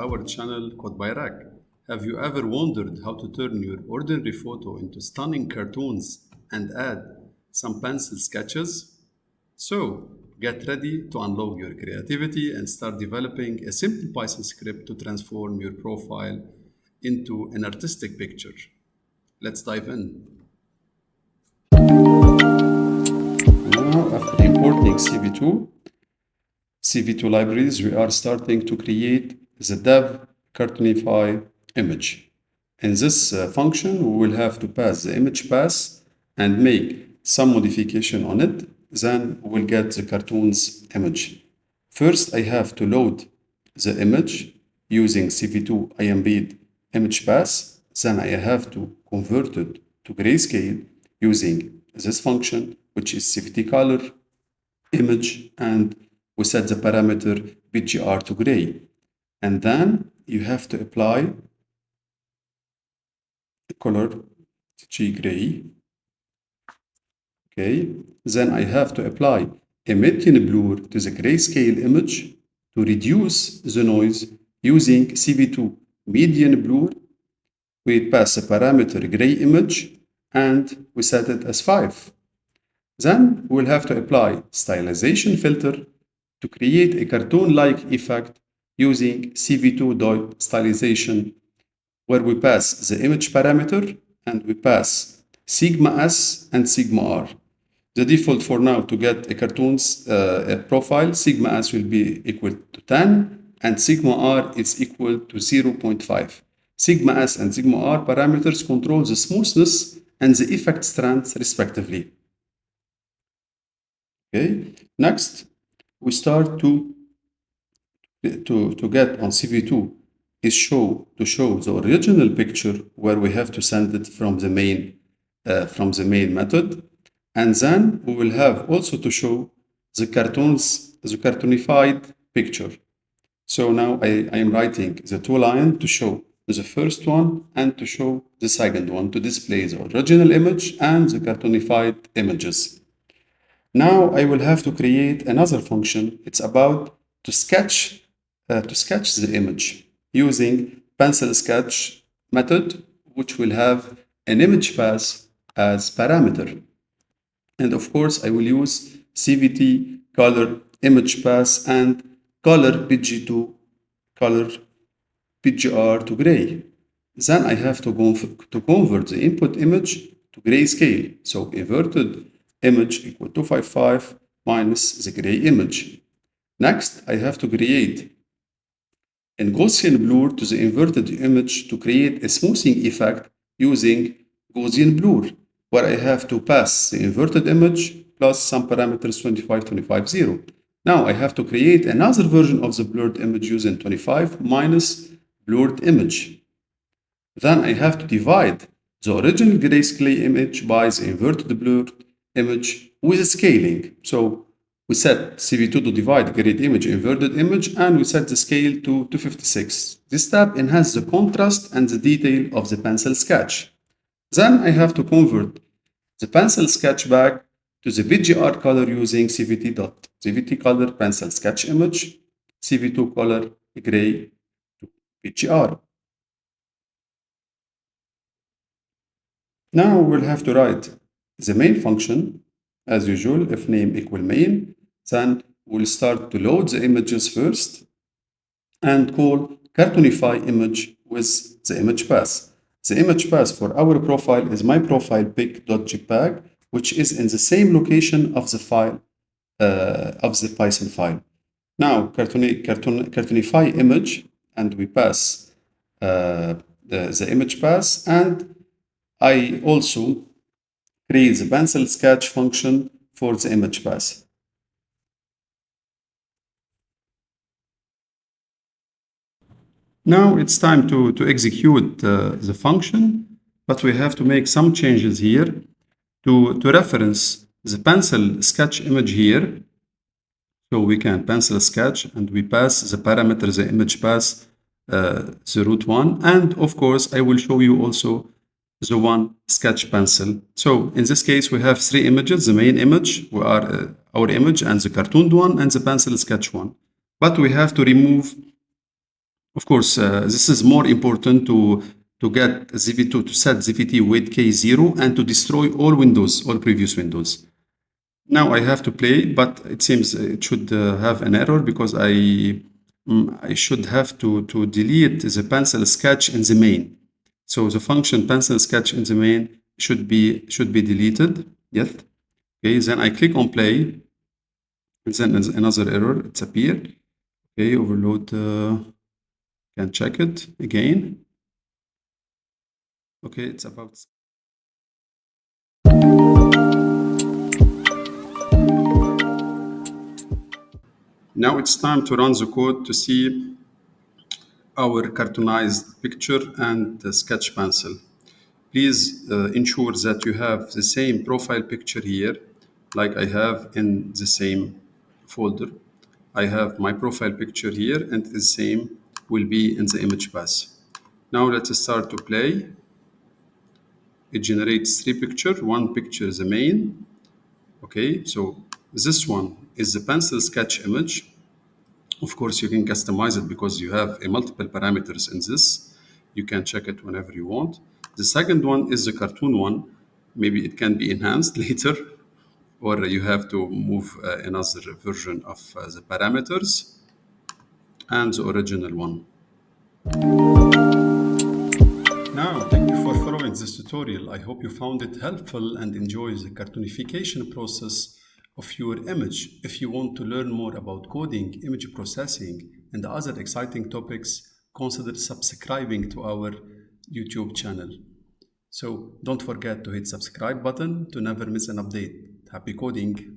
our channel Code by Rack. Have you ever wondered how to turn your ordinary photo into stunning cartoons and add some pencil sketches? So, get ready to unlock your creativity and start developing a simple Python script to transform your profile into an artistic picture. Let's dive in. Now, after importing CV2 libraries, we are starting to create the dev Cartoonify image. In this function, we will have to pass the image pass and make some modification on it. Then we will get the cartoon's image. First, I have to load the image using CV2 IMBed image pass. Then I have to convert it to grayscale using this function, which is CVT color image, and we set the parameter BGR to gray. And then you have to apply the color G gray. Okay, then I have to apply a median blur to the grayscale image to reduce the noise using CV2 median blur. We pass a parameter gray image and we set it as 5. Then we'll have to apply stylization filter to create a cartoon-like effect using CV2.stylization, where we pass the image parameter and we pass sigma s and sigma r. The default for now to get a cartoon's profile, sigma s will be equal to 10 and sigma r is equal to 0.5. Sigma s and sigma r parameters control the smoothness and the effect strength respectively. Okay, next we start to get on CV2 is to show the original picture where we have to send it from the main method, and then we will have also to show the cartoonified picture. So now I am writing the two lines to show the first one and to show the second one to display the original image and the cartoonified images. Now I will have to create another function. It's about to sketch the image using pencil sketch method, which will have an image pass as parameter. And of course, I will use CVT color image pass and color PG2 color PGR to gray. Then I have to convert the input image to grayscale. So inverted image equal to 255 minus the gray image. Next, I have to create a Gaussian blur to the inverted image to create a smoothing effect using Gaussian blur, where I have to pass the inverted image plus some parameters 25, 25, 0. Now I have to create another version of the blurred image using 25 minus blurred image. Then I have to divide the original grayscale image by the inverted blurred image with scaling. So we set CV2 to divide grid image, inverted image, and we set the scale to 256. This step enhances the contrast and the detail of the pencil sketch. Then I have to convert the pencil sketch back to the BGR color using CVT color pencil sketch image, CV2 color gray to BGR. Now we'll have to write the main function as usual, if name equal main. Then we'll start to load the images first and call Cartoonify image with the image pass. The image pass for our profile is my profile pic.jpg, which is in the same location of the file, of the Python file. Now Cartoonify image, and we pass the image pass, and I also create the pencil sketch function for the image pass. Now it's time to execute the function, but we have to make some changes here to reference the pencil sketch image here. So we can pencil sketch and we pass the parameter, the image pass, the root one. And of course, I will show you also the one sketch pencil. So in this case, we have three images: the main image, we are our image, and the cartooned one, and the pencil sketch one. But we have to remove Of course, this is more important to get ZV2 to set ZVT weight K0 and to destroy all windows, all previous windows. Now I have to play, but it seems it should have an error because I should have to delete the pencil sketch in the main. So the function pencil sketch in the main should be deleted. Yes. Okay. Then I click on play, and then another error it's appeared. Okay. Overload. Can check it again. Okay. It's about. Now it's time to run the code to see our cartoonized picture and the sketch pencil. Please ensure that you have the same profile picture here, like I have in the same folder. I have my profile picture here, and the same will be in the image path. Now let's start to play. It generates three pictures. One picture is the main. Okay, so this one is the pencil sketch image. Of course, you can customize it because you have multiple parameters in this. You can check it whenever you want. The second one is the cartoon one. Maybe it can be enhanced later, or you have to move another version of the parameters, and the original one. Now, thank you for following this tutorial. I hope you found it helpful and enjoy the cartoonification process of your image. If you want to learn more about coding, image processing, and other exciting topics, consider subscribing to our YouTube channel. So don't forget to hit subscribe button to never miss an update. Happy coding!